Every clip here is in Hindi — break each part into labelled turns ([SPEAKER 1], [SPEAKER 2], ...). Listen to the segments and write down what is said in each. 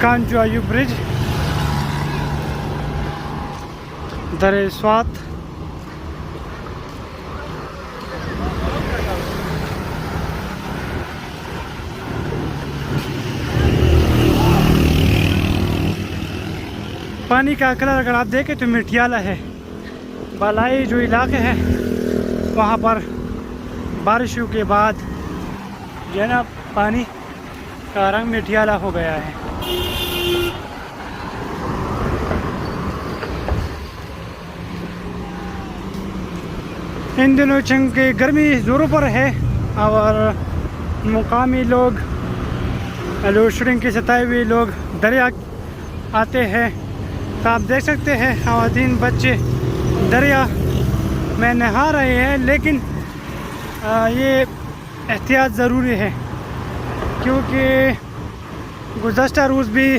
[SPEAKER 1] कांजू आयub ब्रिज, दरे स्वात। पानी का कलर अगर आप देखें तो मिटियाला है। बालाई जो इलाके हैं वहाँ पर बारिशों के बाद जो है ना पानी का रंग मिटियाला हो गया है। इन दिनों चूँकि गर्मी ज़ोरों पर है और मुकामी लोग लोड शेडिंग के सताए हुए लोग दरिया आते हैं, तो आप देख सकते हैं ख़वातीन बच्चे दरिया में नहा रहे हैं। लेकिन ये एहतियात ज़रूरी है, क्योंकि गुज़श्ता रोज़ भी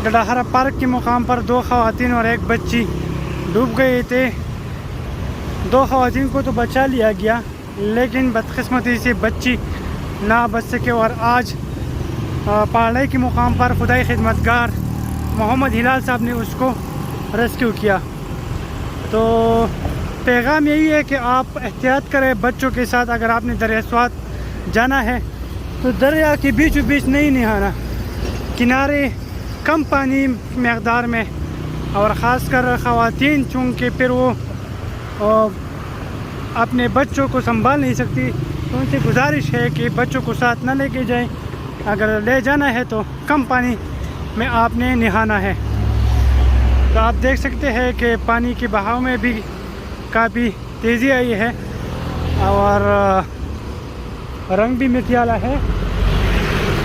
[SPEAKER 1] डडाहरा पार्क के मुकाम पर 2 ख़वातीन और 1 बच्ची डूब गए थे। 2 ख़वातीन को तो बचा लिया गया, लेकिन बदकिस्मती से बच्ची ना बच सके और आज पालाई के मुकाम पर खुदाई खिदमतगार मोहम्मद हिलाल साहब ने उसको रेस्क्यू किया। तो पैगाम यही है कि आप एहतियात करें बच्चों के साथ। अगर आपने दरिया स्वात जाना है तो दरिया के बीचों बीच नहीं नहाना, किनारे कम पानी मकदार में, और ख़ासकर ख़वातीन चूँकि फिर वो अपने बच्चों को संभाल नहीं सकती, तो उनसे गुजारिश है कि बच्चों को साथ ना लेके जाएं। अगर ले जाना है तो कम पानी में आपने नहाना है। तो आप देख सकते हैं कि पानी के बहाव में भी काफ़ी तेज़ी आई है और रंग भी मिटियाला है।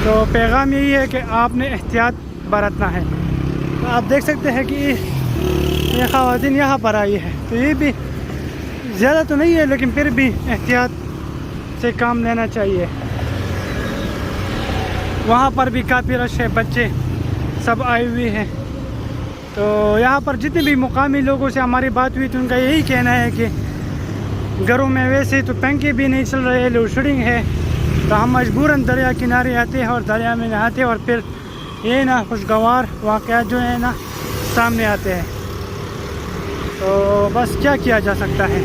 [SPEAKER 1] तो पैगाम यही है कि आपने एहतियात बरतना है। तो आप देख सकते हैं कि ये ख़वातीन यहाँ पर आई है, तो ये भी ज़्यादा तो नहीं है, लेकिन फिर भी एहतियात से काम लेना चाहिए। वहाँ पर भी काफ़ी रश है, बच्चे सब आए हुए हैं। तो यहाँ पर जितने भी मुकामी लोगों से हमारी बात हुई तो उनका यही कहना है कि घरों में वैसे तो पंखे भी नहीं चल रहे, लोड शेडिंग है, तो हम मजबूरन दरिया किनारे आते हैं और दरिया में नहाते हैं और फिर ये ना खुशगवार वाक़यात जो है ना सामने आते हैं। तो बस क्या किया जा सकता है।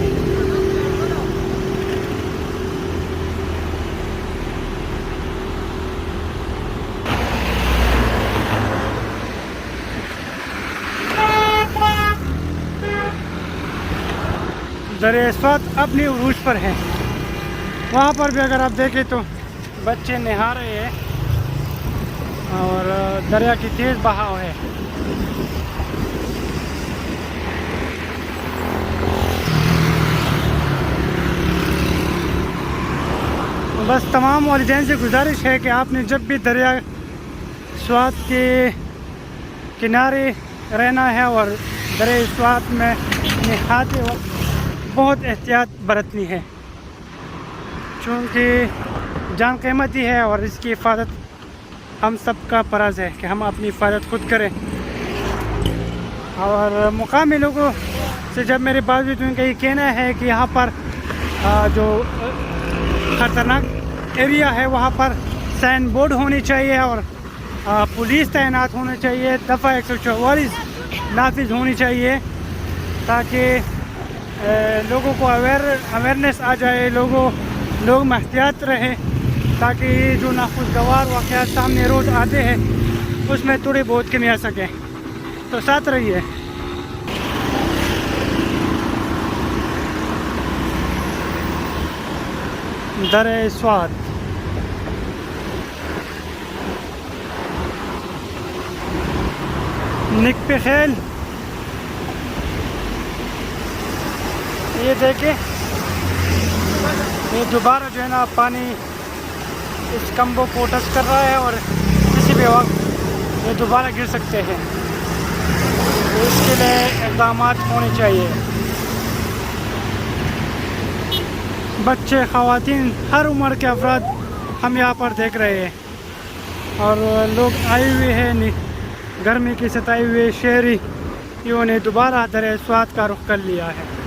[SPEAKER 1] दरिया स्वात अपनी उरूज पर है। वहाँ पर भी अगर आप देखें तो बच्चे नहा रहे हैं और दरिया की तेज़ बहाव है। बस तमाम वालिदैन से गुजारिश है कि आपने जब भी दरिया स्वात के किनारे रहना है और दरिया स्वात में नहाते वक्त बहुत एहतियात बरतनी है, चूँकि जान कीमती है और इसकी हिफाजत हम सब का फ़र्ज़ है कि हम अपनी हिफाजत खुद करें। और मुकामी लोगों से जब मेरी बात हुई तो उनका ये कहना है कि यहाँ पर जो ख़तरनाक एरिया है वहाँ पर साइन बोर्ड होनी चाहिए और पुलिस तैनात होनी चाहिए, दफ़ा 144 नाफिज होनी चाहिए, ताकि लोगों को अवेयरनेस आ जाए, लोग महतियात रहें, ताकि जो नाखुशगवार वाक़यात सामने रोज़ आते हैं उसमें थोड़ी बहुत कमी आ सके। तो साथ रहिए। दरिया स्वात निक पे खेल। ये देखें, ये दोबारा जो है ना पानी इस खंभों को टच कर रहा है और किसी भी वक्त ये दोबारा गिर सकते हैं। तो इसके लिए इक़दाम होने चाहिए। बच्चे, ख़वातीन, हर उम्र के अफराद हम यहाँ पर देख रहे हैं और लोग आए हुए हैं, गर्मी के सताए हुए शहरी, इन्होंने दोबारा दरिया स्वात का रुख कर लिया है।